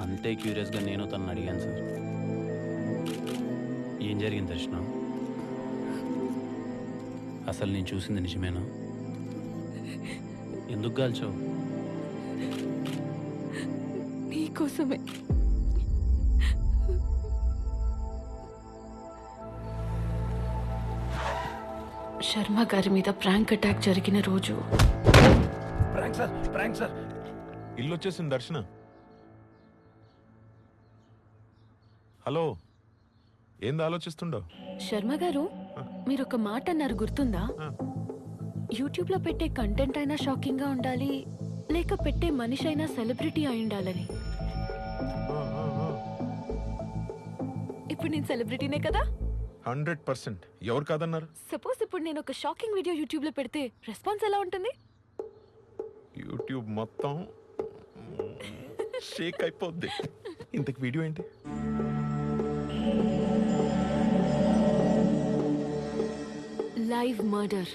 అంతే క్యూరియస్గా నేను తనని అడిగాను సార్. ఏం జరిగింది దర్శన? అసలు నేను చూసింది నిజమేనా? ఎందుకు కాల్చావు? నీకోసమే. శర్మ గారి మీద ప్రాంక్ అటాక్ జరిగిన రోజు. Prank sir. ఇల్లు వచ్చేసింది దర్శన. హలో, ఏంది ఆలోచిస్తుండో? శర్మ గారు, మీరు ఒక మాట అన్నారు గుర్తుందా? యూట్యూబ్ లో పెట్టే కంటెంట్ అయినా షాకింగ్ గా ఉండాలి, లేక పెట్టే మనిషి అయినా సెలబ్రిటీ అయి ఉండాలని. ఇప్పుడు నేను సెలబ్రిటీనే కదా? 100%. ఎవరు కాదన్నారు? సపోజ్ ఇప్పుడు నేను ఒక షాకింగ్ వీడియో యూట్యూబ్ లో పెడితే రెస్పాన్స్ ఎలా ఉంటుంది? యూట్యూబ్ మొత్తం షేక్ అయిపోద్ది. ఇంతకు వీడియో ఏంటి? Live murder.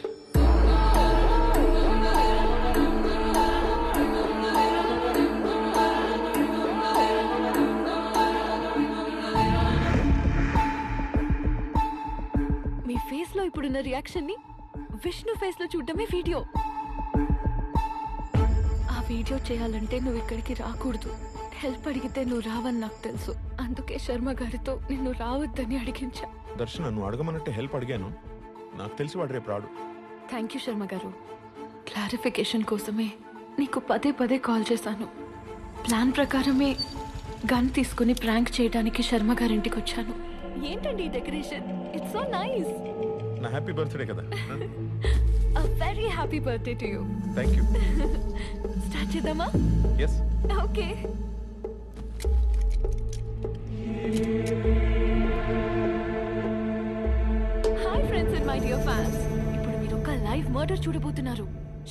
మీ ఫేస్ లో ఇప్పుడున్న రియాక్షన్ ని విష్ణు ఫేస్ లో చూడడమే వీడియో. ఆ వీడియో చేయాలంటే నువ్వు ఇక్కడికి రాకూడదు. హెల్ప్ అడిగితే నువ్వు రావని నాకు తెలుసు. అందుకే శర్మ గారితో నిన్ను రావద్దని అడిగించా. దర్శన, నువ్వు అడగమన్నట్టే హెల్ప్ అడిగాను. నాకు తెలిసి వాడు రేపు రాడు. థ్యాంక్ యూ శర్మ గారు. క్లారిఫికేషన్ కోసమే నీకు పదే పదే కాల్ చేశాను. ప్లాన్ ప్రకారమే గన్ తీసుకుని ప్రాంక్ చేయడానికి శర్మ గారింటికి వచ్చాను. ఏంటండి ఈ డెకరేషన్? It's so nice. నా హ్యాపీ బర్త్డే కదా. A very happy birthday to you. Thank you. Start చేద్దామా? Yes. Okay. Hi friends and my dear fans. ఇప్పుడు మీరు ఒక లైవ్ మర్డర్ చూడబోతున్నారు.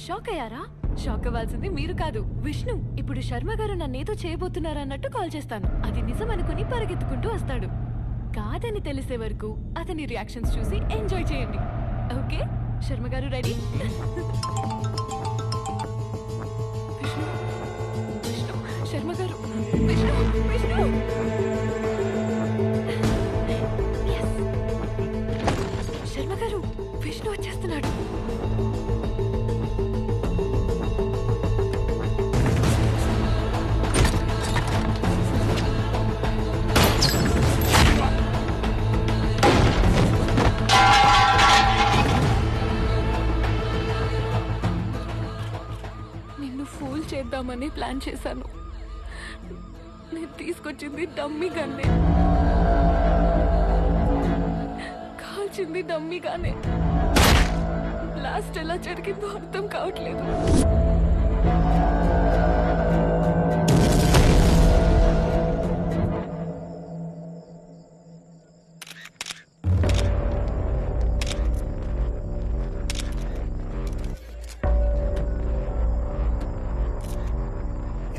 షాక్ అయ్యారా? షాక్ అవ్వాల్సింది మీరు కాదు, విష్ణు. ఇప్పుడు శర్మ గారు నన్నేదో చేయబోతున్నారు అన్నట్టు కాల్ చేస్తాను. అది నిజం అనుకుని పరిగెత్తుకుంటూ వస్తాడు. కాదని తెలిసే వరకు అతని రియాక్షన్స్ చూసి ఎంజాయ్ చేయండి. ఓకే? శర్మ గారు రెడీ? విష్ణు, విష్ణు, శర్మ గారు, విష్ణు, విష్ణు. Yes. శర్మ గారు, విష్ణు వచ్చేస్తున్నాడు. ఫూల్ చేద్దామని ప్లాన్ చేశాను. నేను తీసుకొచ్చింది డమ్మీ గన్నే, కాల్చింది డమ్మీగానే. బ్లాస్ట్ ఎలా జరిగిందో అర్థం కావట్లేదు.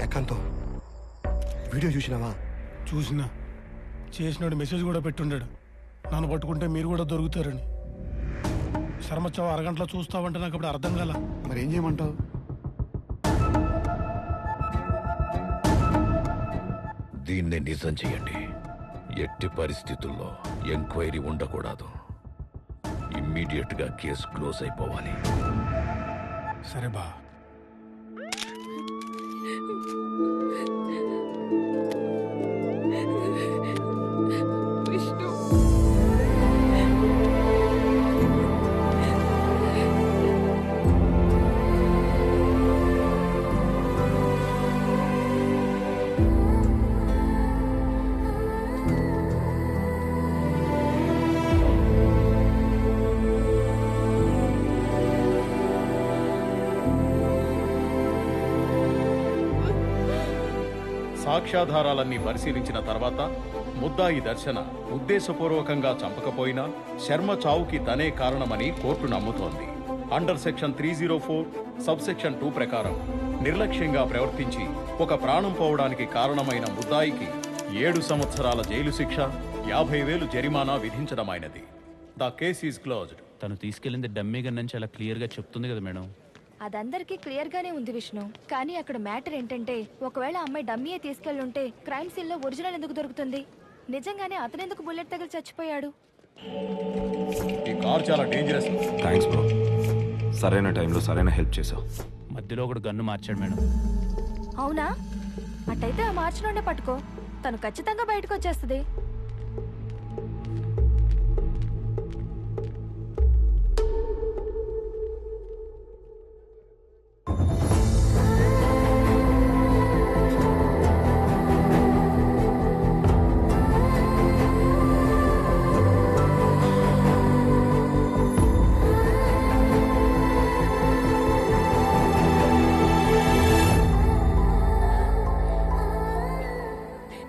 ఏకాంతం, వీడియో చూసినావా? చూసినా. చేసినాడు మెసేజ్ కూడా పెట్టుండాడు, నన్ను పట్టుకుంటే మీరు కూడా దొరుకుతారని. శర్మచ్చావు అరగంటలో చూస్తావంటే నాకు అప్పుడు అర్థం కాల. మరి ఏం చేయమంటావు? దీన్నే నిజం చేయండి. ఎట్టి పరిస్థితుల్లో ఎంక్వైరీ ఉండకూడదు. ఇమ్మీడియట్ గా కేసు క్లోజ్ అయిపోవాలి. సరే బా. విష్ణు, సాక్ష్యాధారాలన్నీ పరిశీలించిన తర్వాత ముద్దాయి దర్శన ఉద్దేశపూర్వకంగా చంపకపోయినా శర్మ చావుకి తనే కారణమని కోర్టు నమ్ముతోంది. అండర్ సెక్షన్ 304 సబ్ సెక్షన్ 2 ప్రకారం నిర్లక్ష్యంగా ప్రవర్తించి ఒక ప్రాణం పోవడానికి కారణమైన ముద్దాయికి 7 సంవత్సరాల జైలు శిక్ష, 50,000 జరిమానా విధించడమైనది. The case is closed. తను తీసుకెళ్ళింది డమ్మీ గన్ అని చాలా క్లియర్గా చెప్తుంది కదా మేడం. అదందరికీ క్లియర్ గానే ఉంది విష్ణు. కానీ అక్కడ మ్యాటర్ ఏంటంటే ఒకవేళ అమ్మాయి డమ్మీయే తీసుకెళ్ళుంటే క్రైమ్ సీన్ లో ఒరిజినల్ ఎందుకు దొరుకుతుంది? నిజంగానే అతనెందుకు బుల్లెట్ తగిలి చచ్చిపోయాడు? ఈ కార్ చాలా డేంజరస్. థ్యాంక్స్ బ్రో, సరైన టైంలో సరైన హెల్ప్ చేసావు. మధ్యలో ఒకడు గన్ను మార్చాడు మేడం. అవునా? అట్టయితే ఆ మార్చి నుండే పట్టుకో, తను ఖచ్చితంగా బయటకు వచ్చేస్తుంది.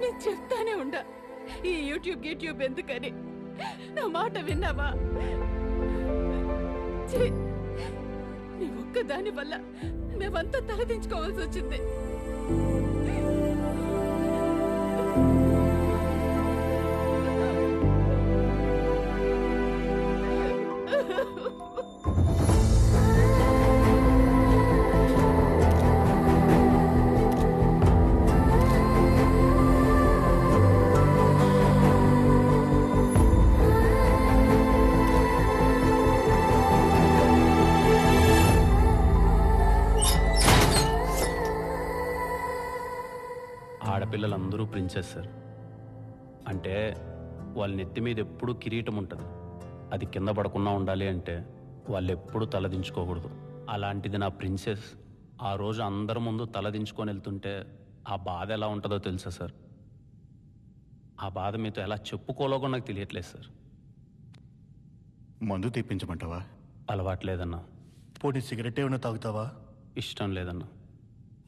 నేను చెప్తానే ఉండా, ఈ యూట్యూబ్ ఎందుకని. నా మాట విన్నావా? ఛీ! నీ ఒక్కదాని వల్ల మేమంతా తలదించుకోవాల్సి వచ్చింది. ఆడపిల్లలందరూ ప్రిన్సెస్ సార్. అంటే వాళ్ళ నెత్తి మీద ఎప్పుడూ కిరీటం ఉంటుంది. అది కింద పడకుండా ఉండాలి అంటే వాళ్ళు ఎప్పుడూ తలదించుకోకూడదు. అలాంటిది నా ప్రిన్సెస్ ఆ రోజు అందరి ముందు తలదించుకొని వెళ్తుంటే ఆ బాధ ఎలా ఉంటుందో తెలుసా సార్? ఆ బాధ మీతో ఎలా చెప్పుకోలేకో నాకు తెలియట్లేదు సార్. మందు తెప్పించమంటావా? అలవాట్లేదన్నా. పోనీ సిగరెట్ ఏమైనా తాగుతావా? ఇష్టం లేదన్నా.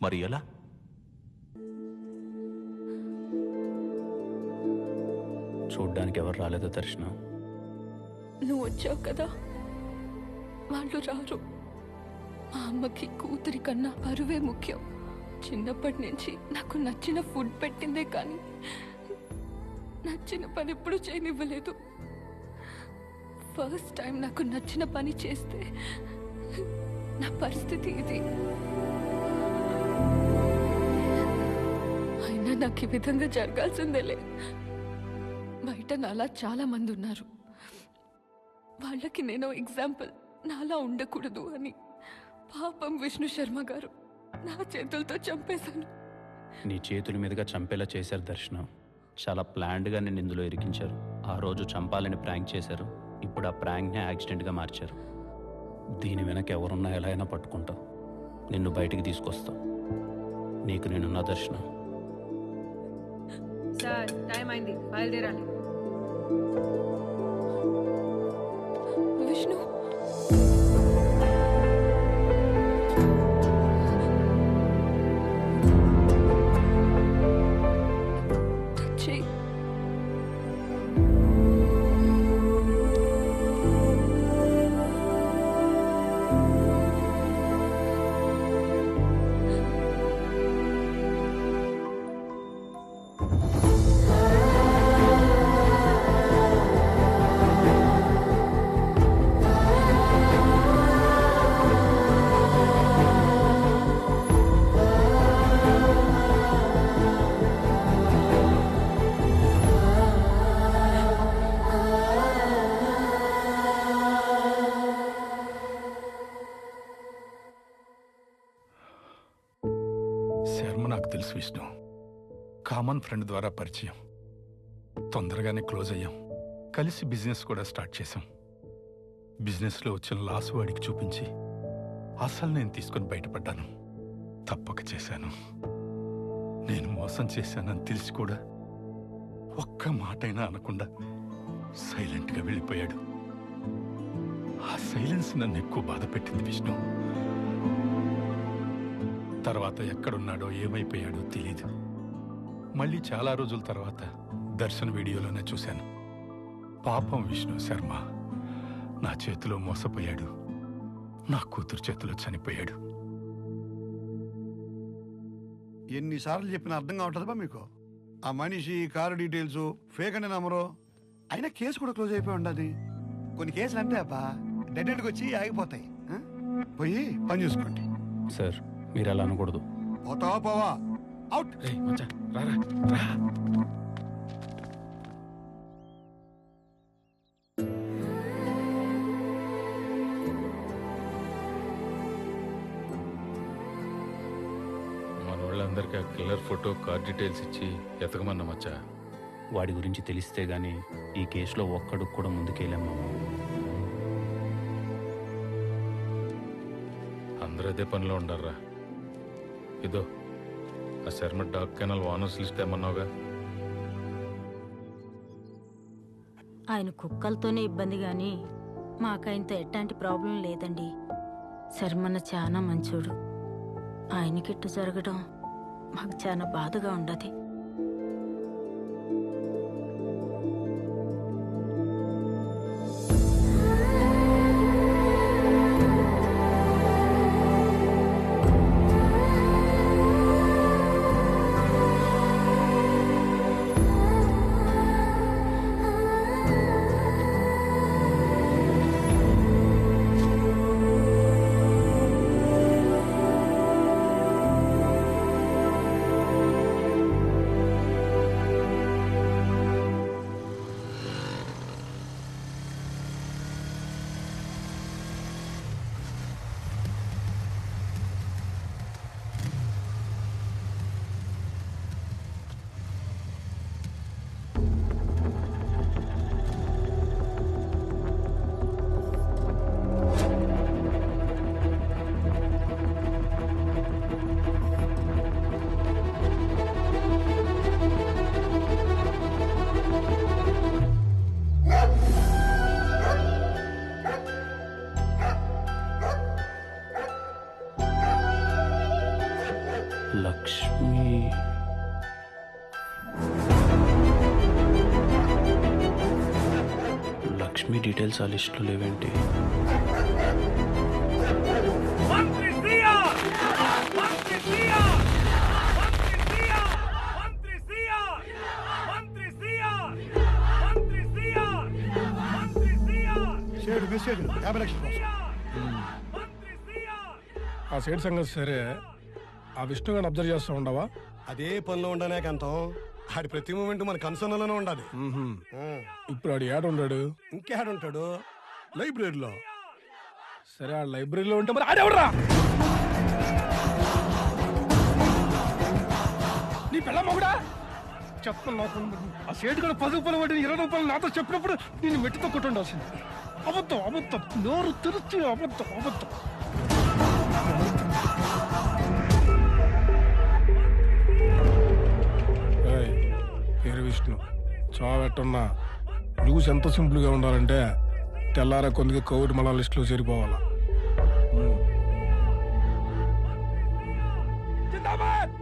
మరి ఎలా? చూడ్డానికి ఎవరు రాలేదో దర్శనం. నువ్వు వచ్చావు కదా, వాళ్ళు రారు. మా అమ్మకి కూతురి కన్నా పరువే ముఖ్యం. చిన్నప్పటి నుంచి నాకు నచ్చిన ఫుడ్ పెట్టిందే కానీ నచ్చిన పని ఎప్పుడు చేయనివ్వలేదు. ఫస్ట్ టైం నాకు నచ్చిన పని చేస్తే నా పరిస్థితి ఇది. అయినా నాకు ఈ విధంగా జరగాల్సిందేలే. బయట నాలా చాలా మంది ఉన్నారు. వాళ్ళకి నేను ఎగ్జాంపుల్, నాలా ఉండకూడదు అని. పాపం విష్ణు శర్మ గారు నా చేతులతో చంపేశాను. నీ చేతుల మీదుగా చంపేలా చేశారు దర్శనం. చాలా ప్లాన్డ్గా నేను ఇందులో ఇరికించారు. ఆ రోజు చంపాలని ప్రాంక్ చేశారు. ఇప్పుడు ఆ ప్రాంక్ని యాక్సిడెంట్గా మార్చారు. దీని వెనక ఎవరున్నా ఎలా అయినా పట్టుకుంటావు. నిన్ను బయటికి తీసుకొస్తావు. నీకు నేనున్న దర్శనం. సార్, టైం అయింది, బయలుదేరాలి. విష్ణు, చెయ్యి. శర్మ నాకు తెలుసు విష్ణు. కామన్ ఫ్రెండ్ ద్వారా పరిచయం. తొందరగానే క్లోజ్ అయ్యాం. కలిసి బిజినెస్ కూడా స్టార్ట్ చేశాం. బిజినెస్లో వచ్చిన లాస్ వాడికి చూపించి అసలు నేను తీసుకొని బయటపడ్డాను. తప్పక చేశాను. నేను మోసం చేశానని తెలిసి కూడా ఒక్క మాటైనా అనకుండా సైలెంట్గా వెళ్ళిపోయాడు. ఆ సైలెన్స్ నన్ను ఎక్కువ బాధ పెట్టింది విష్ణు. తర్వాత ఎక్కడున్నాడో ఏమైపోయాడో తెలీదు. మళ్ళీ చాలా రోజుల తర్వాత దర్శన్ వీడియోలోనే చూశాను. పాపం విష్ణు శర్మ నా చేతిలో మోసపోయాడు. నా కూతురు చేతిలో చనిపోయాడు. ఎన్నిసార్లు చెప్పినా అర్థం కావట్లేదా మీకు? ఆ మనిషి, కారు డీటెయిల్స్ ఫేక్ అనే నమ్మరు. అయినా కేసు కూడా క్లోజ్ అయిపోయి ఉండదు. కొన్ని కేసులు అంతే అబ్బా, డెడ్ ఎండ్కి వచ్చి ఆగిపోతాయి. పోయి పని చూసుకోండి. సార్ మీరు అలా అనకూడదు. పోతావా పోవా అవుట్. రేయ్ మచ్చా రారా రా. మన వాళ్ళందరికీ ఆ కిల్లర్ ఫోటో కార్ డీటెయిల్స్ ఇచ్చి ఎతకమన్నా మచ్చా. వాడి గురించి తెలిస్తే గానీ ఈ కేసులో ఒక్కడికి కూడా ముందుకెళ్ళాం మామ. అందరూ అదే పనిలో ఉండారా. ఇదో ఆ Sharma dog kennel owners list ఏమన్నావుగా. ఆయన కుక్కలతోనే ఇబ్బంది కానీ మాకు ఆయనతో ఎట్లాంటి ప్రాబ్లం లేదండి. శర్మన్న చాలా మంచోడు. ఆయనకిట్టు జరగడం మాకు చాలా బాధగా ఉండదు. లక్ష్మి లక్ష్మి డీటెయిల్స్ ఆ లిస్టులో లేవేంటి? షేడు మెసేజ్ 50 లక్షల కోసం. ఆ సైడ్ సంగతి సరే, ఆ విష్ణు గారిని అబ్జర్వ్ చేస్తూ ఉండవా? అదే పనిలో ఉండనే కంతం. ఆడి ప్రతి మూమెంట్ మన కన్సర్న్లోనే ఉండాలి. ఇప్పుడు ఆడు ఏడు ఉన్నాడు? ఇంకేడుంటాడు? లైబ్రరీలో. సరే, ఆ లైబ్రరీలో ఉంటే మరి ఆడెవడరా? నీ పిల్ల మొగుడా? చెప్తాను నాకు. ఆ సేటు కూడా 10 రూపాయలు పడి 20 రూపాయలు నాతో చెప్పినప్పుడు నేను మెట్టుతో కొట్టుండాల్సింది. అబద్ధం అబద్ధం, నోరు తెరిచి అబద్ధం అబద్ధం. పేరు విష్ణు, చావెట్టున్నా న్యూస్ ఎంత సింపుల్గా ఉండాలంటే తెల్లారా కొందికి కోవిడ్ మళ్ళా లిస్టులో చేరిపోవాలా. జిందాబాద్.